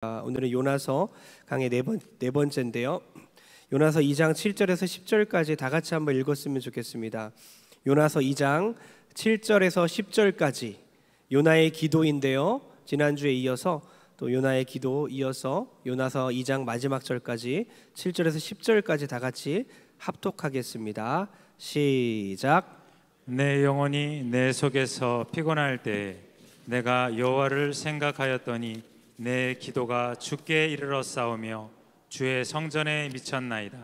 오늘은 요나서 강의 네 번째인데요. 요나서 2장 7절에서 10절까지 다 같이 한번 읽었으면 좋겠습니다. 요나서 2장 7절에서 10절까지 요나의 기도인데요. 지난주에 이어서 또 요나의 기도 이어서 요나서 2장 마지막 절까지 7절에서 10절까지 다 같이 합독하겠습니다. 시작. 내 영혼이 내 속에서 피곤할 때 내가 여호와를 생각하였더니 내 기도가 주께 이르러 싸우며 주의 성전에 미쳤나이다.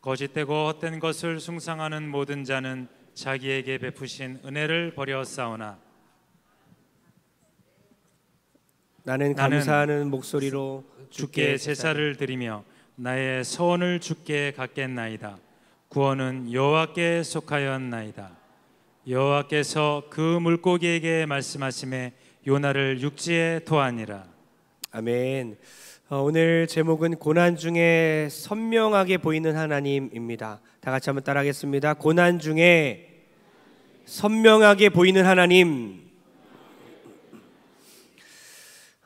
거짓되고 헛된 것을 숭상하는 모든 자는 자기에게 베푸신 은혜를 버려 싸우나 나는 감사하는 목소리로 주께 제사를 드리며 나의 소원을 주께 갖겠나이다. 구원은 여호와께 속하였나이다. 여호와께서 그 물고기에게 말씀하심에 요나를 육지에 토하니라. 아멘. 오늘 제목은 고난 중에 선명하게 보이는 하나님입니다. 다 같이 한번 따라하겠습니다. 고난 중에 선명하게 보이는 하나님.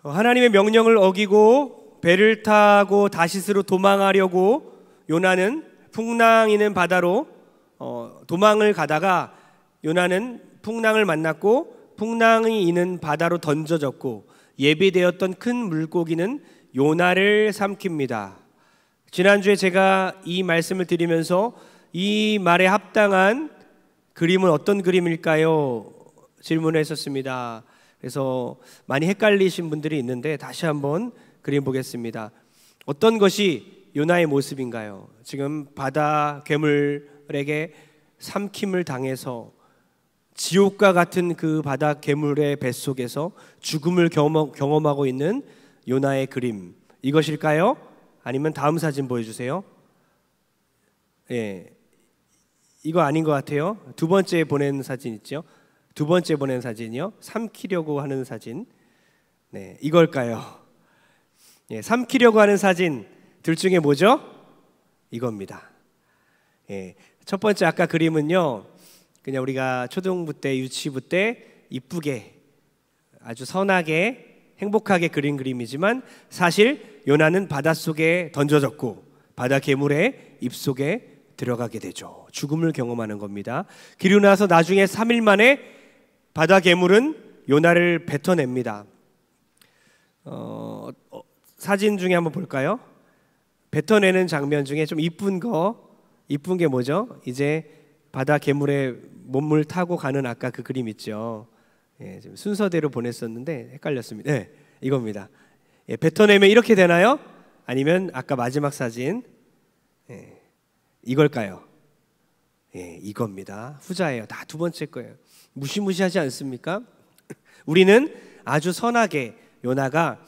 하나님의 명령을 어기고 배를 타고 다시스로 도망하려고 요나는 풍랑이는 바다로 도망을 가다가 요나는 풍랑을 만났고 풍랑이 있는 바다로 던져졌고 예비되었던 큰 물고기는 요나를 삼킵니다. 지난주에 제가 이 말씀을 드리면서 이 말에 합당한 그림은 어떤 그림일까요? 질문을 했었습니다. 그래서 많이 헷갈리신 분들이 있는데 다시 한번 그림 보겠습니다. 어떤 것이 요나의 모습인가요? 지금 바다 괴물에게 삼킴을 당해서 지옥과 같은 그 바다 괴물의 뱃속에서 죽음을 경험하고 있는 요나의 그림, 이것일까요? 아니면 다음 사진 보여주세요. 예, 이거 아닌 것 같아요. 두 번째 보낸 사진 있죠? 두 번째 보낸 사진이요. 삼키려고 하는 사진. 네, 이걸까요? 예, 삼키려고 하는 사진 둘 중에 뭐죠? 이겁니다. 예, 첫 번째 아까 그림은요, 그냥 우리가 초등부 때, 유치부 때 이쁘게 아주 선하게 행복하게 그린 그림이지만 사실 요나는 바닷속에 던져졌고 바다 괴물의 입속에 들어가게 되죠. 죽음을 경험하는 겁니다. 그리고 나서 나중에 3일 만에 바다 괴물은 요나를 뱉어냅니다. 사진 중에 한번 볼까요? 뱉어내는 장면 중에 좀 이쁜 게 뭐죠? 이제 바다 괴물의 몸을 타고 가는 아까 그 그림 있죠. 예, 지금 순서대로 보냈었는데 헷갈렸습니다. 네, 이겁니다. 예, 뱉어내면 이렇게 되나요? 아니면 아까 마지막 사진, 예, 이걸까요? 예, 이겁니다. 후자예요. 다 두 번째 거예요. 무시무시하지 않습니까? 우리는 아주 선하게 요나가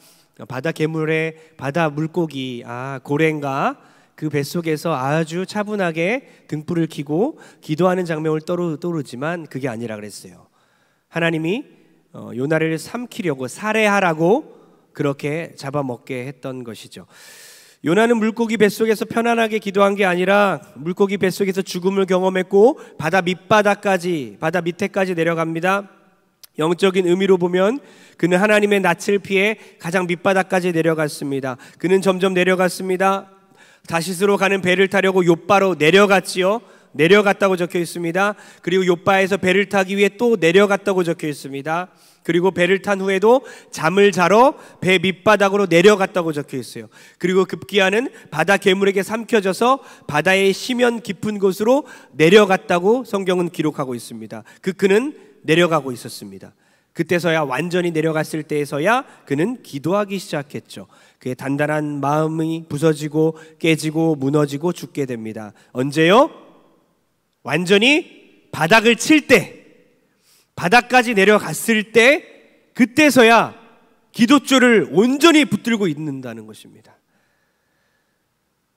바다 괴물의 바다 물고기 고래인가 그 뱃속에서 아주 차분하게 등불을 켜고 기도하는 장면을 떠오르지만 그게 아니라 그랬어요. 하나님이 요나를 삼키려고 살해하라고 그렇게 잡아먹게 했던 것이죠. 요나는 물고기 뱃속에서 편안하게 기도한 게 아니라 물고기 뱃속에서 죽음을 경험했고 바다 밑바닥까지, 바다 밑에까지 내려갑니다. 영적인 의미로 보면 그는 하나님의 낯을 피해 가장 밑바닥까지 내려갔습니다. 그는 점점 내려갔습니다. 다시스로 가는 배를 타려고 욥바로 내려갔지요. 내려갔다고 적혀 있습니다. 그리고 욥바에서 배를 타기 위해 또 내려갔다고 적혀 있습니다. 그리고 배를 탄 후에도 잠을 자러 배 밑바닥으로 내려갔다고 적혀 있어요. 그리고 급기야는 바다 괴물에게 삼켜져서 바다의 심연 깊은 곳으로 내려갔다고 성경은 기록하고 있습니다. 그는 내려가고 있었습니다. 그때서야 완전히 내려갔을 때에서야 그는 기도하기 시작했죠. 그의 단단한 마음이 부서지고 깨지고 무너지고 죽게 됩니다. 언제요? 완전히 바닥을 칠 때, 바닥까지 내려갔을 때 그때서야 기도줄을 온전히 붙들고 있는다는 것입니다.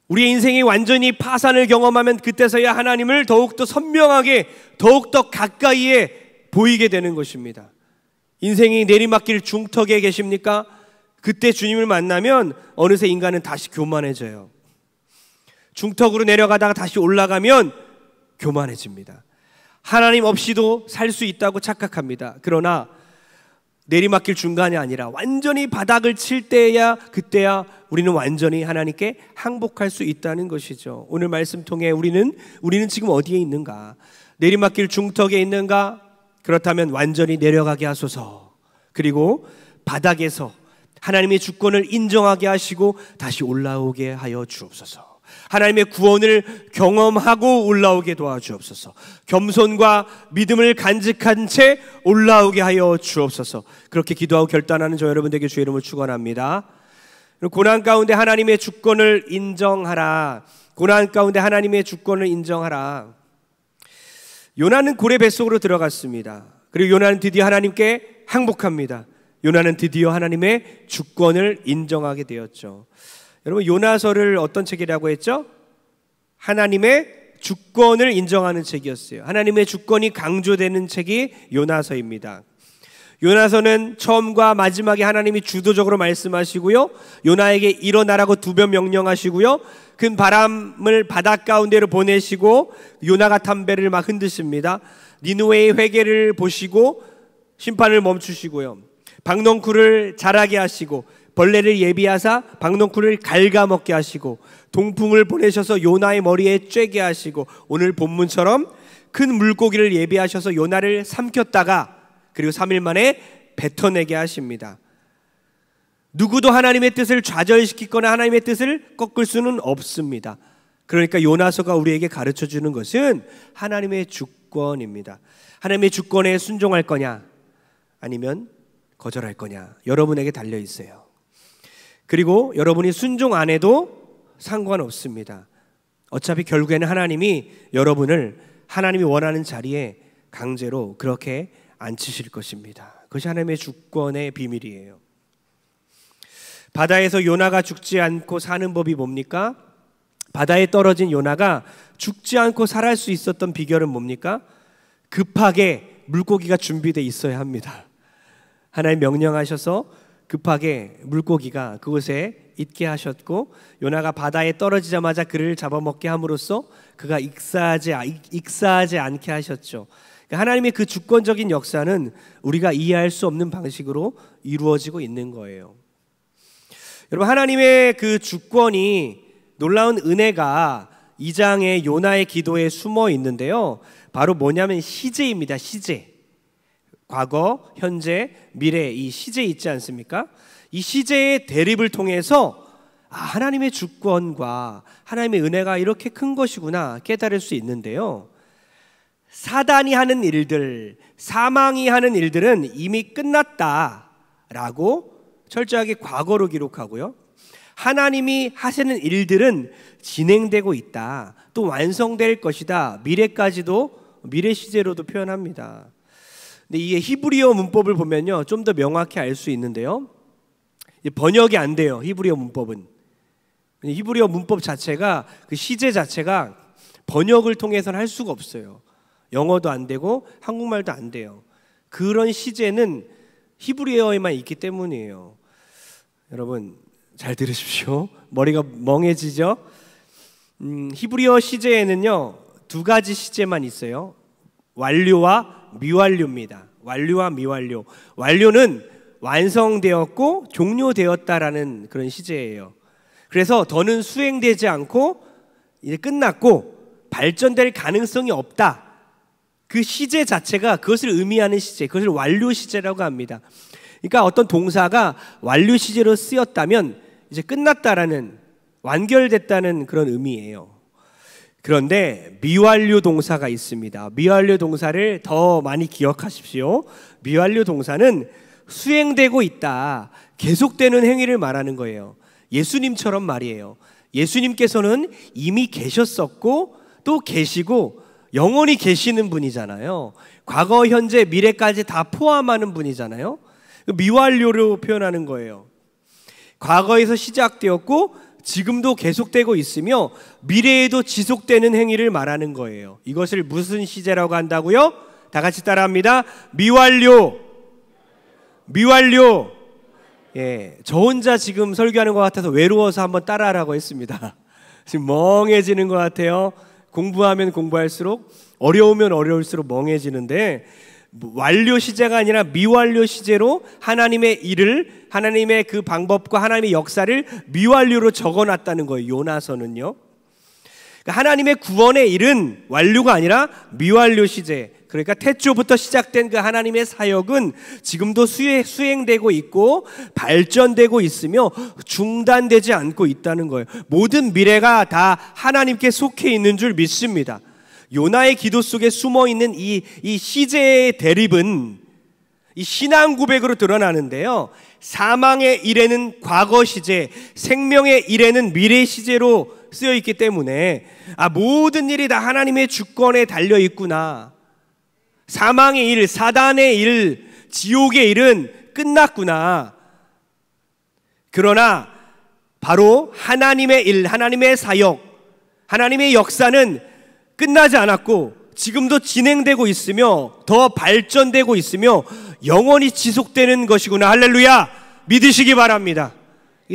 우리의 인생이 완전히 파산을 경험하면 그때서야 하나님을 더욱더 선명하게 더욱더 가까이에 보이게 되는 것입니다. 인생이 내리막길 중턱에 계십니까? 그때 주님을 만나면 어느새 인간은 다시 교만해져요. 중턱으로 내려가다가 다시 올라가면 교만해집니다. 하나님 없이도 살 수 있다고 착각합니다. 그러나 내리막길 중간이 아니라 완전히 바닥을 칠 때야, 그때야 우리는 완전히 하나님께 항복할 수 있다는 것이죠. 오늘 말씀 통해 우리는 지금 어디에 있는가? 내리막길 중턱에 있는가? 그렇다면 완전히 내려가게 하소서. 그리고 바닥에서 하나님의 주권을 인정하게 하시고 다시 올라오게 하여 주옵소서. 하나님의 구원을 경험하고 올라오게 도와주옵소서. 겸손과 믿음을 간직한 채 올라오게 하여 주옵소서. 그렇게 기도하고 결단하는 저 여러분들에게 주의 이름을 축원합니다. 고난 가운데 하나님의 주권을 인정하라. 고난 가운데 하나님의 주권을 인정하라. 요나는 고래 뱃속으로 들어갔습니다. 그리고 요나는 드디어 하나님께 항복합니다. 요나는 드디어 하나님의 주권을 인정하게 되었죠. 여러분, 요나서를 어떤 책이라고 했죠? 하나님의 주권을 인정하는 책이었어요. 하나님의 주권이 강조되는 책이 요나서입니다. 요나서는 처음과 마지막에 하나님이 주도적으로 말씀하시고요, 요나에게 일어나라고 2번 명령하시고요, 큰 바람을 바닷 가운데로 보내시고 요나가 담배를 막 흔드십니다. 니느웨의 회개를 보시고 심판을 멈추시고요, 박넝쿨을 자라게 하시고 벌레를 예비하사 박넝쿨을 갉아먹게 하시고 동풍을 보내셔서 요나의 머리에 쬐게 하시고 오늘 본문처럼 큰 물고기를 예비하셔서 요나를 삼켰다가 그리고 3일 만에 뱉어내게 하십니다. 누구도 하나님의 뜻을 좌절시키거나 하나님의 뜻을 꺾을 수는 없습니다. 그러니까 요나서가 우리에게 가르쳐주는 것은 하나님의 주권입니다. 하나님의 주권에 순종할 거냐 아니면 거절할 거냐, 여러분에게 달려 있어요. 그리고 여러분이 순종 안 해도 상관없습니다. 어차피 결국에는 하나님이 여러분을 하나님이 원하는 자리에 강제로 그렇게 앉히실 것입니다. 그것이 하나님의 주권의 비밀이에요. 바다에서 요나가 죽지 않고 사는 법이 뭡니까? 바다에 떨어진 요나가 죽지 않고 살아갈 수 있었던 비결은 뭡니까? 급하게 물고기가 준비되어 있어야 합니다. 하나님 명령하셔서 급하게 물고기가 그곳에 있게 하셨고, 요나가 바다에 떨어지자마자 그를 잡아먹게 함으로써 그가 익사하지 않게 하셨죠. 하나님의 그 주권적인 역사는 우리가 이해할 수 없는 방식으로 이루어지고 있는 거예요. 여러분, 하나님의 그 주권이, 놀라운 은혜가 2장의 요나의 기도에 숨어 있는데요, 바로 뭐냐면 시제입니다. 시제. 과거, 현재, 미래, 이 시제 있지 않습니까? 이 시제의 대립을 통해서 하나님의 주권과 하나님의 은혜가 이렇게 큰 것이구나 깨달을 수 있는데요, 사단이 하는 일들, 사망이 하는 일들은 이미 끝났다라고 철저하게 과거로 기록하고요, 하나님이 하시는 일들은 진행되고 있다, 또 완성될 것이다, 미래까지도, 미래 시제로도 표현합니다. 근데 이 히브리어 문법을 보면요, 좀 더 명확히 알 수 있는데요, 번역이 안 돼요. 히브리어 문법은, 히브리어 문법 자체가, 그 시제 자체가 번역을 통해서는 할 수가 없어요. 영어도 안 되고 한국말도 안 돼요. 그런 시제는 히브리어에만 있기 때문이에요. 여러분 잘 들으십시오. 머리가 멍해지죠? 히브리어 시제에는요 2가지 시제만 있어요. 완료와 미완료입니다. 완료와 미완료. 완료는 완성되었고 종료되었다라는 그런 시제예요. 그래서 더는 수행되지 않고 이제 끝났고 발전될 가능성이 없다, 그 시제 자체가 그것을 의미하는 시제, 그것을 완료 시제라고 합니다. 그러니까 어떤 동사가 완료 시제로 쓰였다면 이제 끝났다라는, 완결됐다는 그런 의미예요. 그런데 미완료 동사가 있습니다. 미완료 동사를 더 많이 기억하십시오. 미완료 동사는 수행되고 있다, 계속되는 행위를 말하는 거예요. 예수님처럼 말이에요. 예수님께서는 이미 계셨었고 또 계시고 영원히 계시는 분이잖아요. 과거, 현재, 미래까지 다 포함하는 분이잖아요. 미완료로 표현하는 거예요. 과거에서 시작되었고 지금도 계속되고 있으며 미래에도 지속되는 행위를 말하는 거예요. 이것을 무슨 시제라고 한다고요? 다 같이 따라합니다. 미완료. 미완료. 예, 저 혼자 지금 설교하는 것 같아서 외로워서 한번 따라하라고 했습니다. 지금 멍해지는 것 같아요. 공부하면 공부할수록, 어려우면 어려울수록 멍해지는데, 완료 시제가 아니라 미완료 시제로 하나님의 일을, 하나님의 그 방법과 하나님의 역사를 미완료로 적어놨다는 거예요. 요나서는요. 그러니까 하나님의 구원의 일은 완료가 아니라 미완료 시제, 그러니까 태초부터 시작된 그 하나님의 사역은 지금도 수행되고 있고 발전되고 있으며 중단되지 않고 있다는 거예요. 모든 미래가 다 하나님께 속해 있는 줄 믿습니다. 요나의 기도 속에 숨어있는 이 시제의 대립은 이 신앙 고백으로 드러나는데요, 사망의 일에는 과거 시제, 생명의 일에는 미래 시제로 쓰여 있기 때문에 모든 일이 다 하나님의 주권에 달려 있구나, 사망의 일, 사단의 일, 지옥의 일은 끝났구나. 그러나 바로 하나님의 일, 하나님의 사역, 하나님의 역사는 끝나지 않았고 지금도 진행되고 있으며 더 발전되고 있으며 영원히 지속되는 것이구나. 할렐루야! 믿으시기 바랍니다.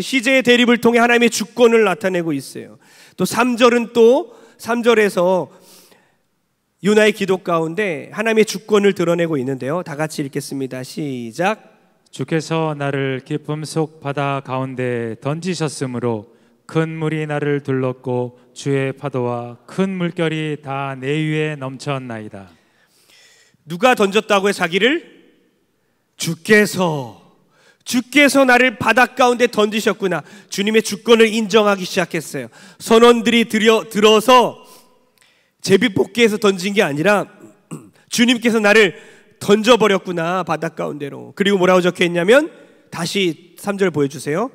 시제의 대립을 통해 하나님의 주권을 나타내고 있어요. 또 3절에서 요나의 기도 가운데 하나님의 주권을 드러내고 있는데요, 다 같이 읽겠습니다. 시작. 주께서 나를 깊음 속 바다 가운데 던지셨으므로 큰 물이 나를 둘렀고 주의 파도와 큰 물결이 다 내 위에 넘쳤나이다. 누가 던졌다고요? 자기를? 주께서 나를 바다 가운데 던지셨구나. 주님의 주권을 인정하기 시작했어요. 선원들이 들어서 제비뽑기에서 던진 게 아니라 주님께서 나를 던져버렸구나, 바다 가운데로. 그리고 뭐라고 적혀있냐면, 다시 3절 보여주세요.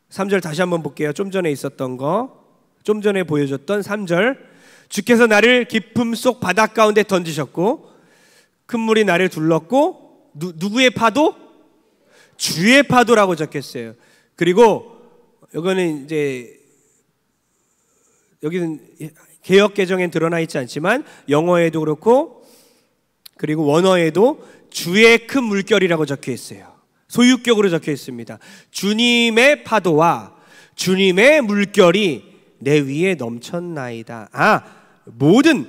3절 다시 한번 볼게요. 좀 전에 있었던 거, 좀 전에 보여줬던 3절. 주께서 나를 깊음 속 바다 가운데 던지셨고 큰 물이 나를 둘렀고, 누구의 파도? 주의 파도라고 적혔어요. 그리고 이거는 이제 여기는 개역 개정엔 드러나 있지 않지만 영어에도 그렇고 그리고 원어에도 주의 큰 물결이라고 적혀 있어요. 소유격으로 적혀 있습니다. 주님의 파도와 주님의 물결이 내 위에 넘쳤나이다. 모든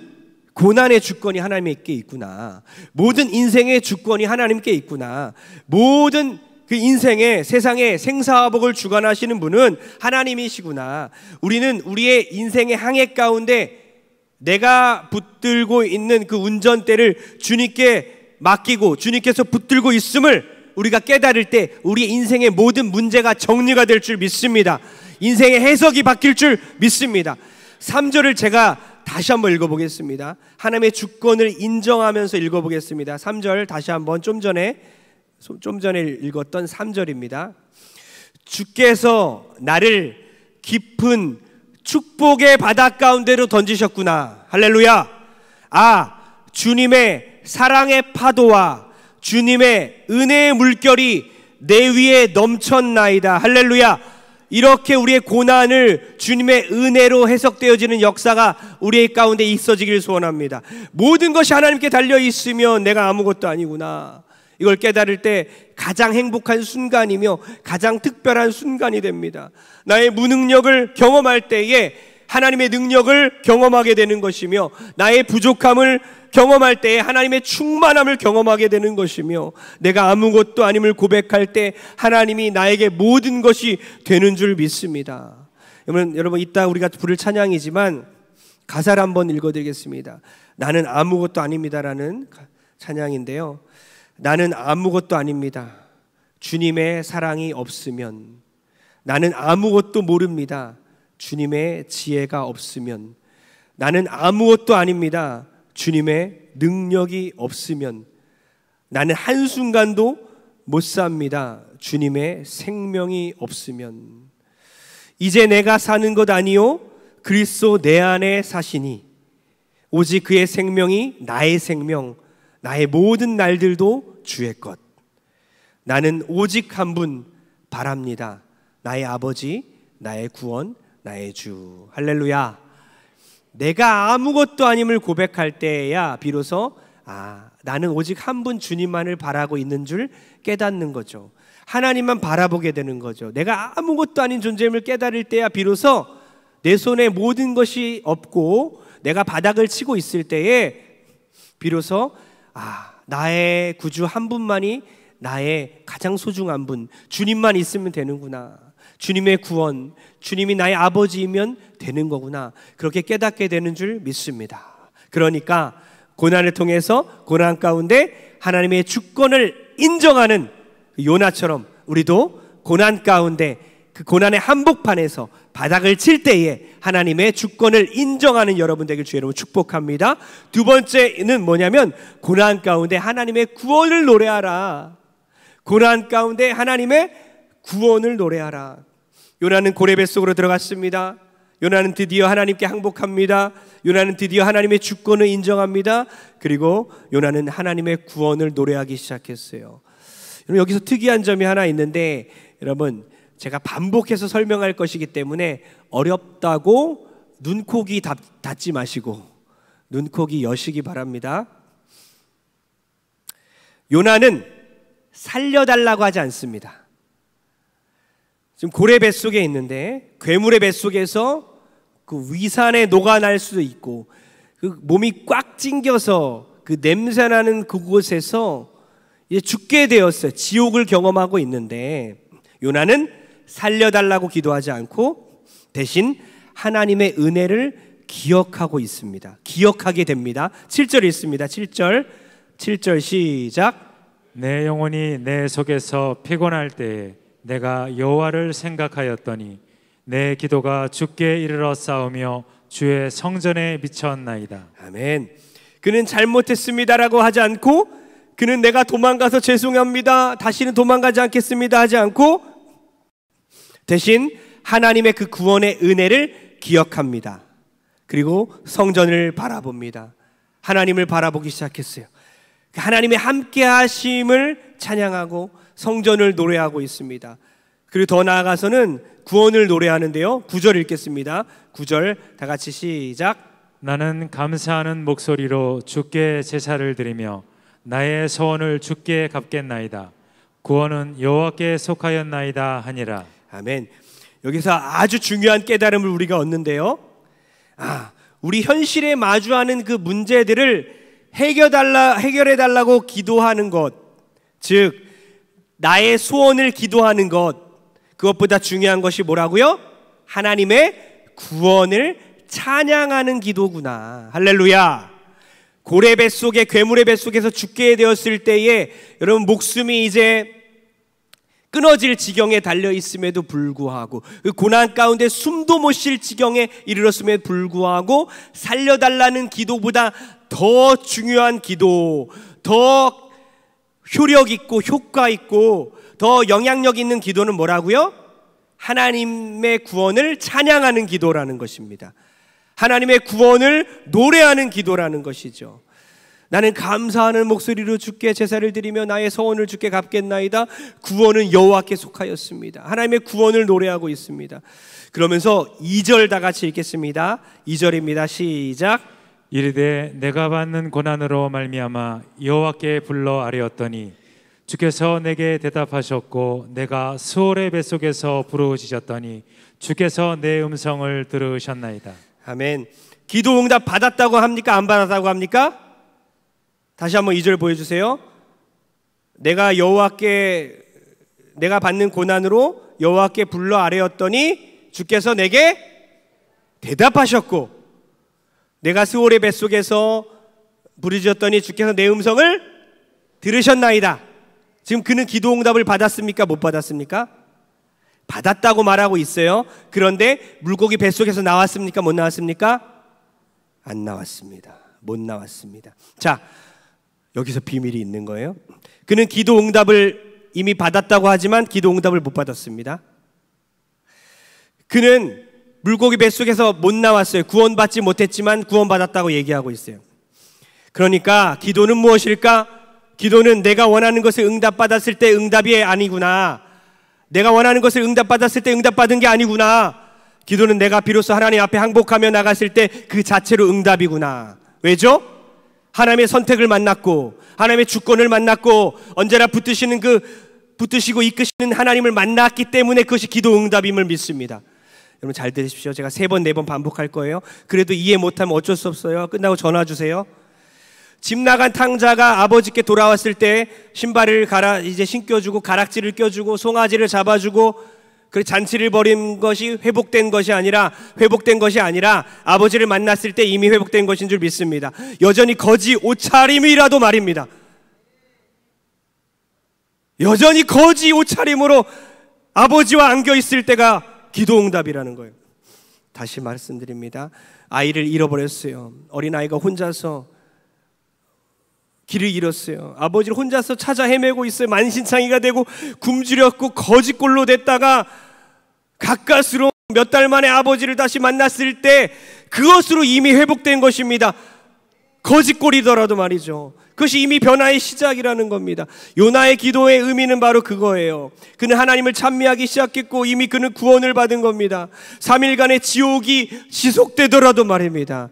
고난의 주권이 하나님께 있구나. 모든 인생의 주권이 하나님께 있구나. 모든 그 인생의 세상의 생사화복을 주관하시는 분은 하나님이시구나. 우리는 우리의 인생의 항해 가운데 내가 붙들고 있는 그 운전대를 주님께 맡기고 주님께서 붙들고 있음을 우리가 깨달을 때 우리의 인생의 모든 문제가 정리가 될 줄 믿습니다. 인생의 해석이 바뀔 줄 믿습니다. 3절을 제가 다시 한번 읽어보겠습니다. 하나님의 주권을 인정하면서 읽어보겠습니다. 3절 다시 한번 좀 전에 읽었던 3절입니다. 주께서 나를 깊은 축복의 바다 가운데로 던지셨구나. 할렐루야. 주님의 사랑의 파도와 주님의 은혜의 물결이 내 위에 넘쳤나이다. 할렐루야. 이렇게 우리의 고난을 주님의 은혜로 해석되어지는 역사가 우리의 가운데 있어지길 소원합니다. 모든 것이 하나님께 달려있으면 내가 아무것도 아니구나, 이걸 깨달을 때 가장 행복한 순간이며 가장 특별한 순간이 됩니다. 나의 무능력을 경험할 때에 하나님의 능력을 경험하게 되는 것이며, 나의 부족함을 경험할 때에 하나님의 충만함을 경험하게 되는 것이며, 내가 아무것도 아님을 고백할 때 하나님이 나에게 모든 것이 되는 줄 믿습니다. 여러분 이따 우리가 부를 찬양이지만 가사를 한번 읽어드리겠습니다. 나는 아무것도 아닙니다라는 찬양인데요, 나는 아무것도 아닙니다. 주님의 사랑이 없으면. 나는 아무것도 모릅니다. 주님의 지혜가 없으면. 나는 아무것도 아닙니다. 주님의 능력이 없으면. 나는 한순간도 못 삽니다. 주님의 생명이 없으면. 이제 내가 사는 것 아니요 그리스도 내 안에 사시니 오직 그의 생명이 나의 생명, 나의 모든 날들도 주의 것. 나는 오직 한 분 바랍니다. 나의 아버지, 나의 구원, 나의 주. 할렐루야. 내가 아무것도 아님을 고백할 때야 비로소 나는 오직 한 분 주님만을 바라고 있는 줄 깨닫는 거죠. 하나님만 바라보게 되는 거죠. 내가 아무것도 아닌 존재임을 깨달을 때야 비로소 내 손에 모든 것이 없고 내가 바닥을 치고 있을 때에 비로소 나의 구주 한 분만이 나의 가장 소중한 분, 주님만 있으면 되는구나. 주님의 구원, 주님이 나의 아버지이면 되는 거구나. 그렇게 깨닫게 되는 줄 믿습니다. 그러니까 고난을 통해서 고난 가운데 하나님의 주권을 인정하는 요나처럼 우리도 고난 가운데 그 고난의 한복판에서 바닥을 칠 때에 하나님의 주권을 인정하는 여러분 되길 주의 이름으로 축복합니다. 두 번째는 뭐냐면 고난 가운데 하나님의 구원을 노래하라. 고난 가운데 하나님의 구원을 노래하라. 요나는 고레 뱃속으로 들어갔습니다. 요나는 드디어 하나님께 항복합니다. 요나는 드디어 하나님의 주권을 인정합니다. 그리고 요나는 하나님의 구원을 노래하기 시작했어요. 여기서 특이한 점이 하나 있는데, 여러분 제가 반복해서 설명할 것이기 때문에 어렵다고 눈코기 닫지 마시고 눈코기 여시기 바랍니다. 요나는 살려달라고 하지 않습니다. 지금 고래 뱃속에 있는데 괴물의 뱃속에서 그 위산에 녹아날 수도 있고 그 몸이 꽉 찡겨서 그 냄새나는 그곳에서 이제 죽게 되었어요. 지옥을 경험하고 있는데 요나는 살려달라고 기도하지 않고 대신 하나님의 은혜를 기억하고 있습니다. 기억하게 됩니다. 7절 있습니다. 7절 시작. 내 영혼이 내 속에서 피곤할 때에 내가 여호와를 생각하였더니 내 기도가 주께 이르러 싸우며 주의 성전에 미쳤나이다. 아멘. 그는 잘못했습니다라고 하지 않고 그는 내가 도망가서 죄송합니다, 다시는 도망가지 않겠습니다 하지 않고 대신 하나님의 그 구원의 은혜를 기억합니다. 그리고 성전을 바라봅니다. 하나님을 바라보기 시작했어요. 하나님의 함께 하심을 찬양하고 성전을 노래하고 있습니다. 그리고 더 나아가서는 구원을 노래하는데요. 9절 읽겠습니다. 9절 다 같이 시작. 나는 감사하는 목소리로 주께 제사를 드리며 나의 소원을 주께 갚겠나이다. 구원은 여호와께 속하였나이다 하니라. 아멘. 여기서 아주 중요한 깨달음을 우리가 얻는데요. 우리 현실에 마주하는 그 문제들을 해결해달라고 기도하는 것, 즉 나의 소원을 기도하는 것, 그것보다 중요한 것이 뭐라고요? 하나님의 구원을 찬양하는 기도구나. 할렐루야. 고래 뱃속에 괴물의 뱃속에서 죽게 되었을 때에 여러분 목숨이 이제 끊어질 지경에 달려 있음에도 불구하고 그 고난 가운데 숨도 못 쉴 지경에 이르렀음에도 불구하고 살려달라는 기도보다 더 중요한 기도, 더 효력 있고 효과 있고 더 영향력 있는 기도는 뭐라고요? 하나님의 구원을 찬양하는 기도라는 것입니다. 하나님의 구원을 노래하는 기도라는 것이죠. 나는 감사하는 목소리로 주께 제사를 드리며 나의 소원을 주께 갚겠나이다. 구원은 여호와께 속하였습니다. 하나님의 구원을 노래하고 있습니다. 그러면서 2절 다 같이 읽겠습니다. 2절입니다. 시작. 이르되 내가 받는 고난으로 말미암아 여호와께 불러 아뢰었더니 주께서 내게 대답하셨고 내가 수월의 뱃속에서 부르짖었더니 주께서 내 음성을 들으셨나이다. 아멘. 기도 응답 받았다고 합니까? 안 받았다고 합니까? 다시 한번 2절 보여주세요. 내가 받는 고난으로 여호와께 불러 아뢰었더니 주께서 내게 대답하셨고 내가 스올의 뱃속에서 부르짖었더니 주께서 내 음성을 들으셨나이다. 지금 그는 기도 응답을 받았습니까? 못 받았습니까? 받았다고 말하고 있어요. 그런데 물고기 뱃속에서 나왔습니까? 못 나왔습니까? 안 나왔습니다. 못 나왔습니다. 자, 여기서 비밀이 있는 거예요. 그는 기도 응답을 이미 받았다고 하지만 기도 응답을 못 받았습니다. 그는 물고기 뱃속에서 못 나왔어요. 구원받지 못했지만 구원받았다고 얘기하고 있어요. 그러니까 기도는 무엇일까? 기도는 내가 원하는 것을 응답받았을 때 응답이 아니구나. 내가 원하는 것을 응답받았을 때 응답받은 게 아니구나. 기도는 내가 비로소 하나님 앞에 항복하며 나갔을 때 그 자체로 응답이구나. 왜죠? 하나님의 선택을 만났고 하나님의 주권을 만났고 언제나 붙드시고 이끄시는 하나님을 만났기 때문에 그것이 기도 응답임을 믿습니다. 여러분 잘 들으십시오. 제가 3번, 4번 반복할 거예요. 그래도 이해 못하면 어쩔 수 없어요. 끝나고 전화 주세요. 집 나간 탕자가 아버지께 돌아왔을 때 신발을 이제 신겨주고 가락지를 껴주고 송아지를 잡아주고 그 잔치를 벌인 것이 회복된 것이 아니라 아버지를 만났을 때 이미 회복된 것인 줄 믿습니다. 여전히 거지 옷차림이라도 말입니다. 여전히 거지 옷차림으로 아버지와 안겨 있을 때가 기도응답이라는 거예요. 다시 말씀드립니다. 아이를 잃어버렸어요. 어린아이가 혼자서 길을 잃었어요. 아버지를 혼자서 찾아 헤매고 있어요. 만신창이가 되고 굶주렸고 거지꼴로 됐다가 가까스로 몇 달 만에 아버지를 다시 만났을 때 그것으로 이미 회복된 것입니다. 거지꼴이더라도 말이죠. 그것이 이미 변화의 시작이라는 겁니다. 요나의 기도의 의미는 바로 그거예요. 그는 하나님을 찬미하기 시작했고 이미 그는 구원을 받은 겁니다. 3일간의 지옥이 지속되더라도 말입니다.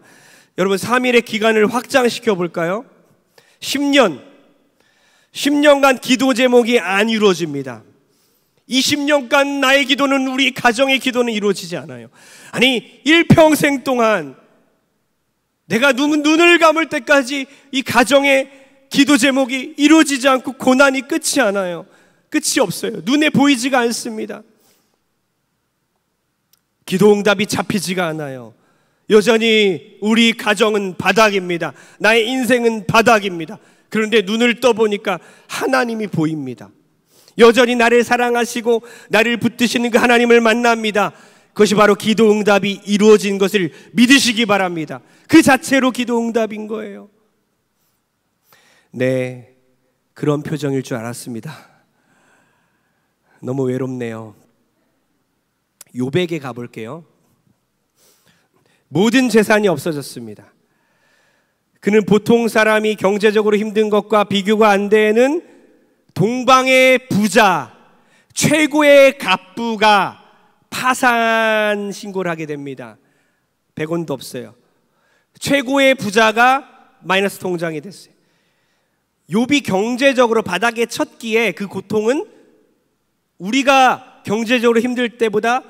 여러분 3일의 기간을 확장시켜 볼까요? 10년간 기도 제목이 안 이루어집니다. 20년간 나의 기도는, 우리 가정의 기도는 이루어지지 않아요. 아니 일평생 동안 내가 눈을 감을 때까지 이 가정의 기도 제목이 이루어지지 않고 고난이 끝이 않아요. 끝이 없어요. 눈에 보이지가 않습니다. 기도 응답이 잡히지가 않아요. 여전히 우리 가정은 바닥입니다. 나의 인생은 바닥입니다. 그런데 눈을 떠보니까 하나님이 보입니다. 여전히 나를 사랑하시고 나를 붙드시는 그 하나님을 만납니다. 그것이 바로 기도 응답이 이루어진 것을 믿으시기 바랍니다. 그 자체로 기도 응답인 거예요. 네, 그런 표정일 줄 알았습니다. 너무 외롭네요. 욥에게 가볼게요. 모든 재산이 없어졌습니다. 그는 보통 사람이 경제적으로 힘든 것과 비교가 안 되는 동방의 부자, 최고의 갑부가 파산 신고를 하게 됩니다. 100원도 없어요. 최고의 부자가 마이너스 통장이 됐어요. 욥이 경제적으로 바닥에 쳤기에 그 고통은 우리가 경제적으로 힘들 때보다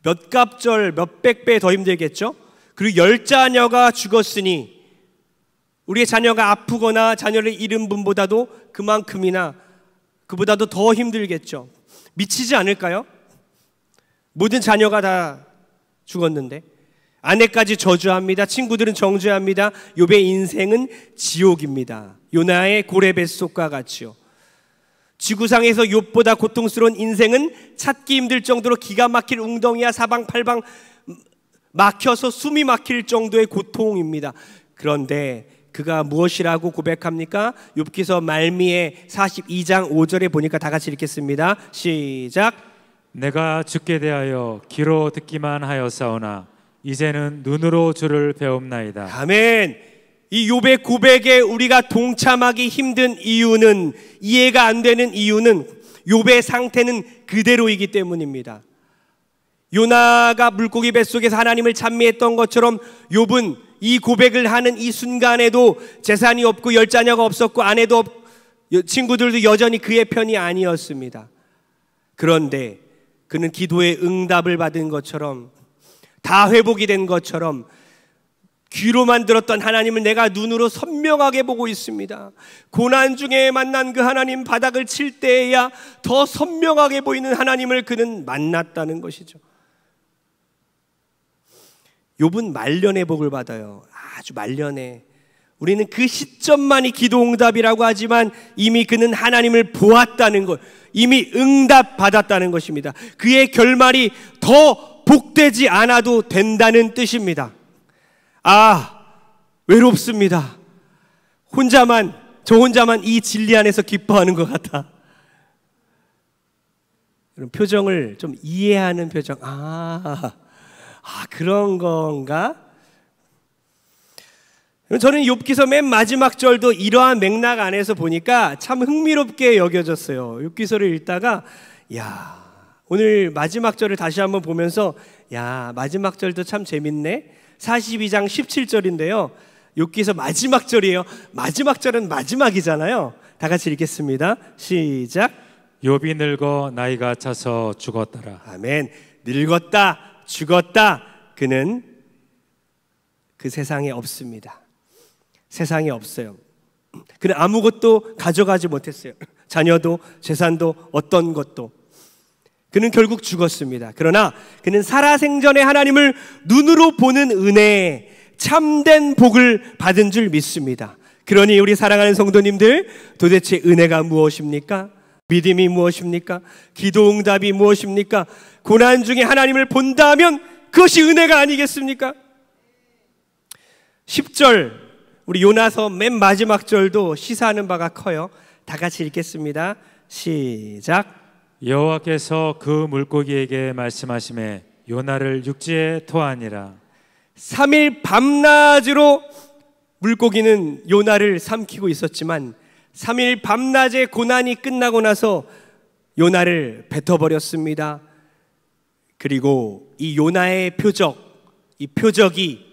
몇 갑절, 몇백 배 더 힘들겠죠. 그리고 10자녀가 죽었으니 우리의 자녀가 아프거나 자녀를 잃은 분보다도 그만큼이나 그보다도 더 힘들겠죠. 미치지 않을까요? 모든 자녀가 다 죽었는데 아내까지 저주합니다. 친구들은 정죄합니다. 욥의 인생은 지옥입니다. 요나의 고레뱃속과 같이요. 지구상에서 욥보다 고통스러운 인생은 찾기 힘들 정도로 기가 막힐 웅덩이야 사방팔방 막혀서 숨이 막힐 정도의 고통입니다. 그런데 그가 무엇이라고 고백합니까? 욥기서 말미에 42장 5절에 보니까 다 같이 읽겠습니다. 시작. 내가 주께 대하여 귀로 듣기만 하였사오나 이제는 눈으로 주를 배움나이다. 아멘. 이 욥의 고백에 우리가 동참하기 힘든 이유는, 이해가 안 되는 이유는 욥의 상태는 그대로이기 때문입니다. 요나가 물고기 뱃속에서 하나님을 찬미했던 것처럼 욥은 이 고백을 하는 이 순간에도 재산이 없고 10자녀가 없었고 아내도 친구들도 여전히 그의 편이 아니었습니다. 그런데 그는 기도의 응답을 받은 것처럼, 다 회복이 된 것처럼 귀로만 들었던 하나님을 내가 눈으로 선명하게 보고 있습니다. 고난 중에 만난 그 하나님, 바닥을 칠 때에야 더 선명하게 보이는 하나님을 그는 만났다는 것이죠. 욥은 말년의 복을 받아요. 아주 말년에. 우리는 그 시점만이 기도 응답이라고 하지만 이미 그는 하나님을 보았다는 것, 이미 응답 받았다는 것입니다. 그의 결말이 더 복되지 않아도 된다는 뜻입니다. 아, 외롭습니다. 저 혼자만 이 진리 안에서 기뻐하는 것 같아. 이런 표정을 좀 이해하는 표정. 그런 건가? 저는 욥기서 맨 마지막 절도 이러한 맥락 안에서 보니까 참 흥미롭게 여겨졌어요. 욥기서를 읽다가 오늘 마지막 절을 다시 한번 보면서 마지막 절도 참 재밌네. 42장 17절인데요. 욥기서 마지막 절이에요. 마지막 절은 마지막이잖아요. 다 같이 읽겠습니다. 시작. 욥이 늙어 나이가 차서 죽었더라. 아멘. 늙었다, 죽었다. 그는 그 세상에 없습니다. 세상에 없어요. 그는 아무것도 가져가지 못했어요. 자녀도 재산도 어떤 것도. 그는 결국 죽었습니다. 그러나 그는 살아생전에 하나님을 눈으로 보는 은혜에 참된 복을 받은 줄 믿습니다. 그러니 우리 사랑하는 성도님들, 도대체 은혜가 무엇입니까? 믿음이 무엇입니까? 기도 응답이 무엇입니까? 고난 중에 하나님을 본다 하면 그것이 은혜가 아니겠습니까? 10절, 우리 요나서 맨 마지막 절도 시사하는 바가 커요. 다 같이 읽겠습니다. 시작. 여호와께서 그 물고기에게 말씀하시매 요나를 육지에 토하니라. 3일 밤낮으로 물고기는 요나를 삼키고 있었지만 3일 밤낮의 고난이 끝나고 나서 요나를 뱉어버렸습니다. 그리고 이 요나의 표적, 이 표적의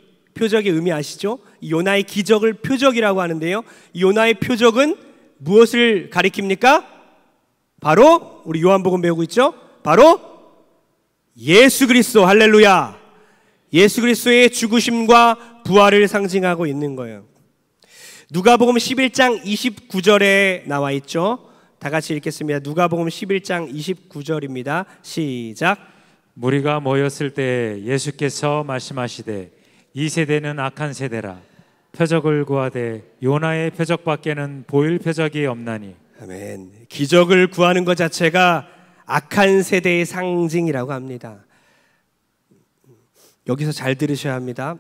의미 아시죠? 이 요나의 기적을 표적이라고 하는데요, 이 요나의 표적은 무엇을 가리킵니까? 바로 우리 요한복음 배우고 있죠? 바로 예수 그리스도. 할렐루야. 예수 그리스도의 죽으심과 부활을 상징하고 있는 거예요. 누가복음 11장 29절에 나와 있죠? 다 같이 읽겠습니다. 누가복음 11장 29절입니다. 시작. 무리가 모였을 때 예수께서 말씀하시되 이 세대는 악한 세대라. 표적을 구하되 요나의 표적밖에는 보일 표적이 없나니. 아멘. 기적을 구하는 것 자체가 악한 세대의 상징이라고 합니다. 여기서 잘 들으셔야 합니다.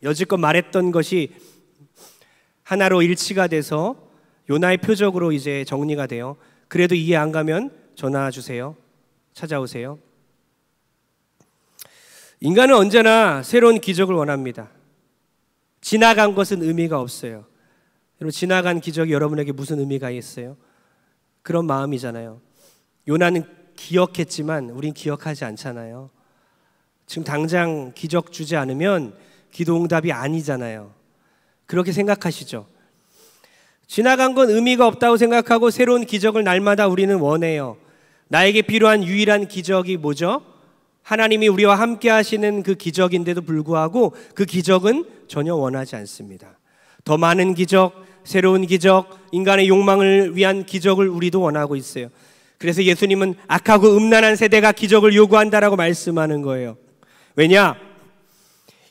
여지껏 말했던 것이 하나로 일치가 돼서 요나의 표적으로 이제 정리가 돼요. 그래도 이해 안 가면 전화 주세요. 찾아오세요. 인간은 언제나 새로운 기적을 원합니다. 지나간 것은 의미가 없어요. 여러분, 지나간 기적이 여러분에게 무슨 의미가 있어요? 그런 마음이잖아요. 요나는 기억했지만 우린 기억하지 않잖아요. 지금 당장 기적 주지 않으면 기도응답이 아니잖아요. 그렇게 생각하시죠? 지나간 건 의미가 없다고 생각하고 새로운 기적을 날마다 우리는 원해요. 나에게 필요한 유일한 기적이 뭐죠? 하나님이 우리와 함께 하시는 그 기적인데도 불구하고 그 기적은 전혀 원하지 않습니다. 더 많은 기적, 새로운 기적, 인간의 욕망을 위한 기적을 우리도 원하고 있어요. 그래서 예수님은 악하고 음란한 세대가 기적을 요구한다라고 말씀하는 거예요. 왜냐?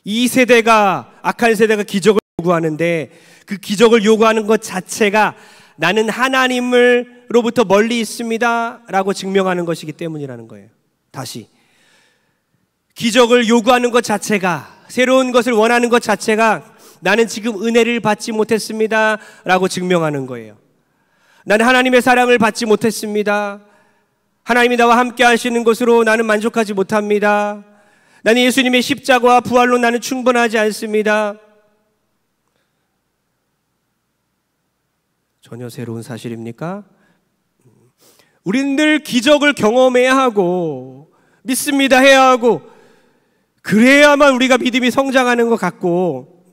이 세대가, 악한 세대가 기적을 요구하는데 그 기적을 요구하는 것 자체가 나는 하나님으로부터 멀리 있습니다 라고 증명하는 것이기 때문이라는 거예요. 다시, 기적을 요구하는 것 자체가, 새로운 것을 원하는 것 자체가 나는 지금 은혜를 받지 못했습니다 라고 증명하는 거예요. 나는 하나님의 사랑을 받지 못했습니다. 하나님이 나와 함께 하시는 것으로 나는 만족하지 못합니다. 나는 예수님의 십자가와 부활로 나는 충분하지 않습니다. 전혀 새로운 사실입니까? 우리는 늘 기적을 경험해야 하고 믿습니다 해야 하고 그래야만 우리가 믿음이 성장하는 것 같고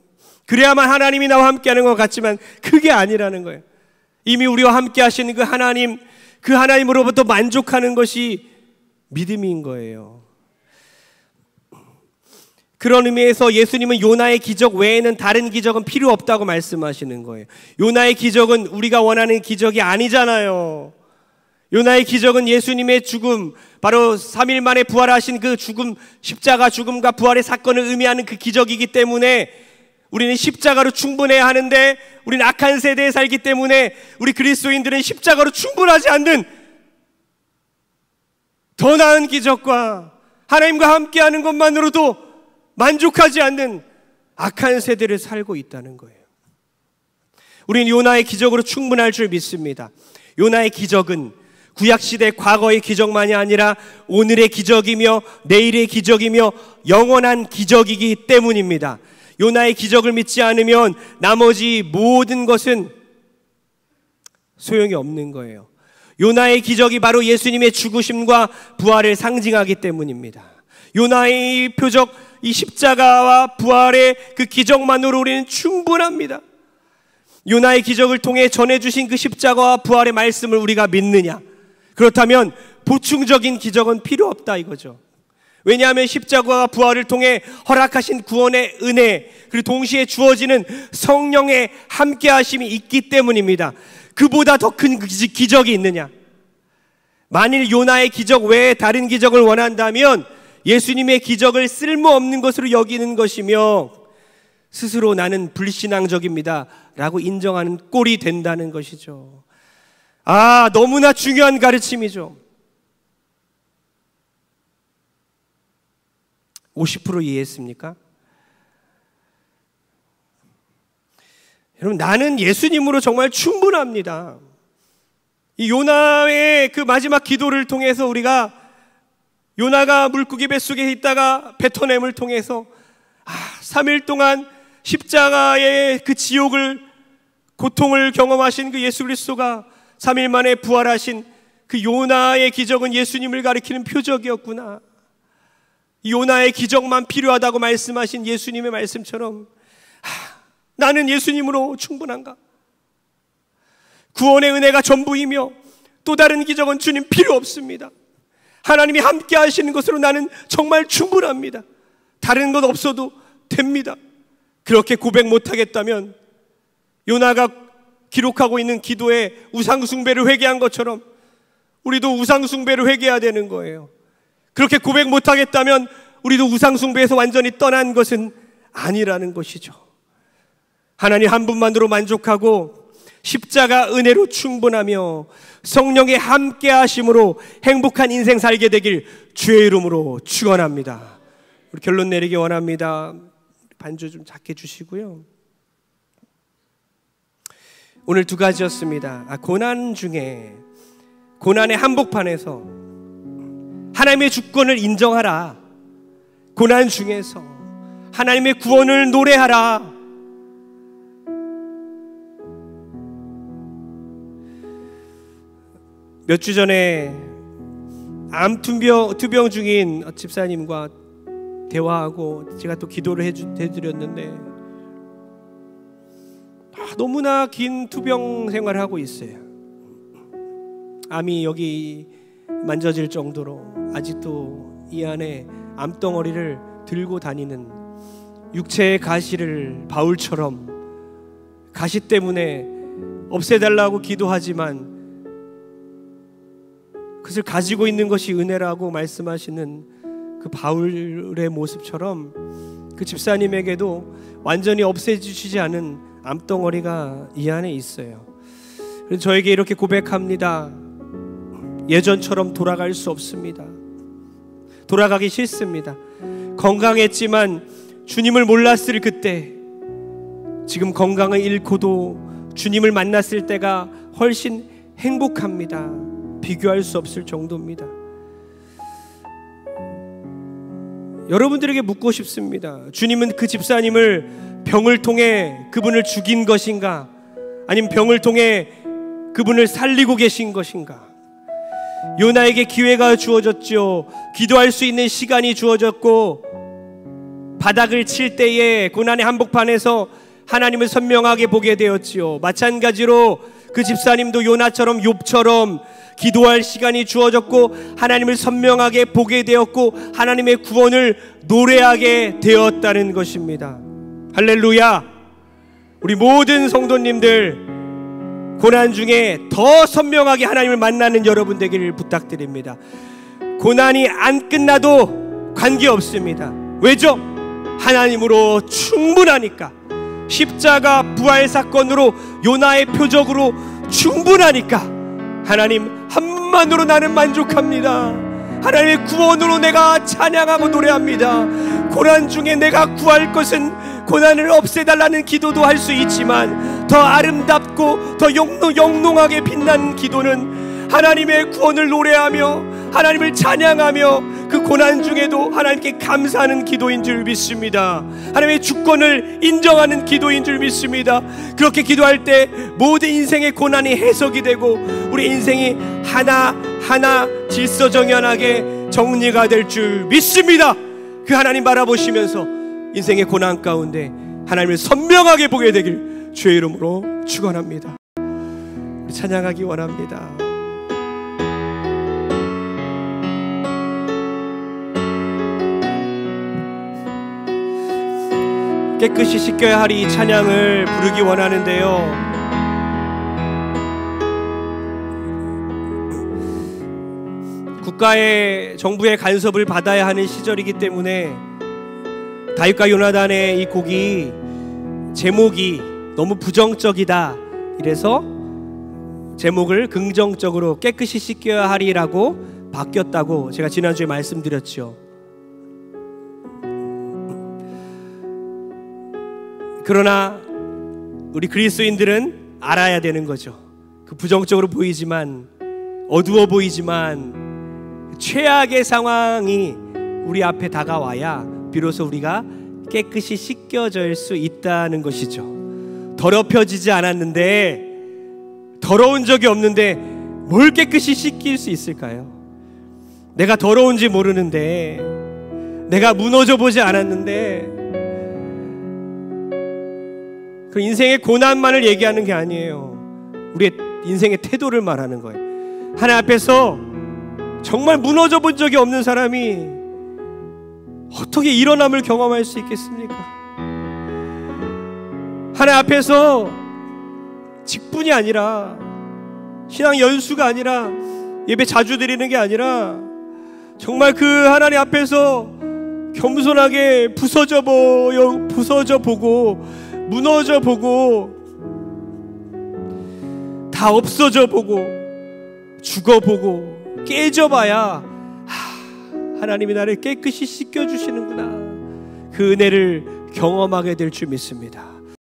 그래야만 하나님이 나와 함께하는 것 같지만 그게 아니라는 거예요. 이미 우리와 함께 하시는 그 하나님, 그 하나님으로부터 만족하는 것이 믿음인 거예요. 그런 의미에서 예수님은 요나의 기적 외에는 다른 기적은 필요 없다고 말씀하시는 거예요. 요나의 기적은 우리가 원하는 기적이 아니잖아요. 요나의 기적은 예수님의 죽음, 바로 3일 만에 부활하신 그 죽음, 십자가 죽음과 부활의 사건을 의미하는 그 기적이기 때문에 우리는 십자가로 충분해야 하는데 우리는 악한 세대에 살기 때문에 우리 그리스도인들은 십자가로 충분하지 않는 더 나은 기적과 하나님과 함께하는 것만으로도 만족하지 않는 악한 세대를 살고 있다는 거예요. 우리는 요나의 기적으로 충분할 줄 믿습니다. 요나의 기적은 구약시대 과거의 기적만이 아니라 오늘의 기적이며 내일의 기적이며 영원한 기적이기 때문입니다. 요나의 기적을 믿지 않으면 나머지 모든 것은 소용이 없는 거예요. 요나의 기적이 바로 예수님의 죽으심과 부활을 상징하기 때문입니다. 요나의 표적, 이 십자가와 부활의 그 기적만으로 우리는 충분합니다. 요나의 기적을 통해 전해주신 그 십자가와 부활의 말씀을 우리가 믿느냐? 그렇다면 보충적인 기적은 필요 없다 이거죠. 왜냐하면 십자가와 부활을 통해 허락하신 구원의 은혜, 그리고 동시에 주어지는 성령의 함께하심이 있기 때문입니다. 그보다 더 큰 기적이 있느냐? 만일 요나의 기적 외에 다른 기적을 원한다면 예수님의 기적을 쓸모없는 것으로 여기는 것이며 스스로 나는 불신앙적입니다 라고 인정하는 꼴이 된다는 것이죠. 너무나 중요한 가르침이죠. 50% 이해했습니까? 여러분, 나는 예수님으로 정말 충분합니다. 이 요나의 그 마지막 기도를 통해서 우리가 요나가 물고기 뱃속에 있다가 뱉어냄을 통해서 3일 동안 십자가의 그 지옥을, 고통을 경험하신 그 예수 그리스도가 3일 만에 부활하신 그 요나의 기적은 예수님을 가리키는 표적이었구나. 요나의 기적만 필요하다고 말씀하신 예수님의 말씀처럼 나는 예수님으로 충분한가? 구원의 은혜가 전부이며 또 다른 기적은 주님 필요 없습니다. 하나님이 함께 하시는 것으로 나는 정말 충분합니다. 다른 것 없어도 됩니다. 그렇게 고백 못하겠다면 요나가 기록하고 있는 기도에 우상숭배를 회개한 것처럼 우리도 우상숭배를 회개해야 되는 거예요. 그렇게 고백 못하겠다면 우리도 우상숭배에서 완전히 떠난 것은 아니라는 것이죠. 하나님 한 분만으로 만족하고 십자가 은혜로 충분하며 성령의 함께 하심으로 행복한 인생 살게 되길 주의 이름으로 축원합니다. 우리 결론 내리기 원합니다. 반주 좀 작게 주시고요. 오늘 두 가지였습니다. 고난 중에, 고난의 한복판에서 하나님의 주권을 인정하라. 고난 중에서 하나님의 구원을 노래하라. 몇 주 전에 투병 중인 집사님과 대화하고 제가 또 기도를 해드렸는데 너무나 긴 투병 생활을 하고 있어요. 암이 여기 만져질 정도로 아직도 이 안에 암덩어리를 들고 다니는, 육체의 가시를 바울처럼 가시 때문에 없애달라고 기도하지만 그것을 가지고 있는 것이 은혜라고 말씀하시는 그 바울의 모습처럼 그 집사님에게도 완전히 없애주시지 않은 암덩어리가 이 안에 있어요. 그래서 저에게 이렇게 고백합니다. 예전처럼 돌아갈 수 없습니다. 돌아가기 싫습니다. 건강했지만 주님을 몰랐을 그때, 지금 건강을 잃고도 주님을 만났을 때가 훨씬 행복합니다. 비교할 수 없을 정도입니다. 여러분들에게 묻고 싶습니다. 주님은 그 집사님을 병을 통해 그분을 죽인 것인가? 아니면 병을 통해 그분을 살리고 계신 것인가? 요나에게 기회가 주어졌죠. 기도할 수 있는 시간이 주어졌고 바닥을 칠 때에 고난의 한복판에서 하나님을 선명하게 보게 되었지요. 마찬가지로 그 집사님도 요나처럼, 욥처럼 기도할 시간이 주어졌고 하나님을 선명하게 보게 되었고 하나님의 구원을 노래하게 되었다는 것입니다. 할렐루야. 우리 모든 성도님들 고난 중에 더 선명하게 하나님을 만나는 여러분 되기를 부탁드립니다. 고난이 안 끝나도 관계없습니다. 왜죠? 하나님으로 충분하니까. 십자가 부활 사건으로 요나의 표적으로 충분하니까 하나님 한만으로 나는 만족합니다. 하나님의 구원으로 내가 찬양하고 노래합니다. 고난 중에 내가 구할 것은 고난을 없애달라는 기도도 할 수 있지만 더 아름답고 더 영롱하게 빛난 기도는 하나님의 구원을 노래하며 하나님을 찬양하며 그 고난 중에도 하나님께 감사하는 기도인 줄 믿습니다. 하나님의 주권을 인정하는 기도인 줄 믿습니다. 그렇게 기도할 때 모든 인생의 고난이 해석이 되고 우리 인생이 하나하나 질서정연하게 정리가 될 줄 믿습니다. 그 하나님 바라보시면서 인생의 고난 가운데 하나님을 선명하게 보게 되길 주의 이름으로 축원합니다. 찬양하기 원합니다. 깨끗이 씻겨야 하리 이 찬양을 부르기 원하는데요. 국가의 정부의 간섭을 받아야 하는 시절이기 때문에 다윗과 요나단의 이 곡이 제목이 너무 부정적이다. 이래서 제목을 긍정적으로 깨끗이 씻겨야 하리라고 바뀌었다고 제가 지난주에 말씀드렸죠. 그러나 우리 그리스도인들은 알아야 되는 거죠. 그 부정적으로 보이지만, 어두워 보이지만 최악의 상황이 우리 앞에 다가와야 비로소 우리가 깨끗이 씻겨질 수 있다는 것이죠. 더럽혀지지 않았는데, 더러운 적이 없는데 뭘 깨끗이 씻길 수 있을까요? 내가 더러운지 모르는데, 내가 무너져 보지 않았는데, 그 인생의 고난만을 얘기하는 게 아니에요. 우리의 인생의 태도를 말하는 거예요. 하나님 앞에서 정말 무너져 본 적이 없는 사람이 어떻게 일어남을 경험할 수 있겠습니까? 하나님 앞에서 직분이 아니라, 신앙 연수가 아니라, 예배 자주 드리는 게 아니라 정말 그 하나님 앞에서 겸손하게 부서져 보고 무너져 보고 다 없어져 보고 죽어 보고 깨져 봐야 하나님이 나를 깨끗이 씻겨 주시는구나, 그 은혜를 경험하게 될 줄 믿습니다.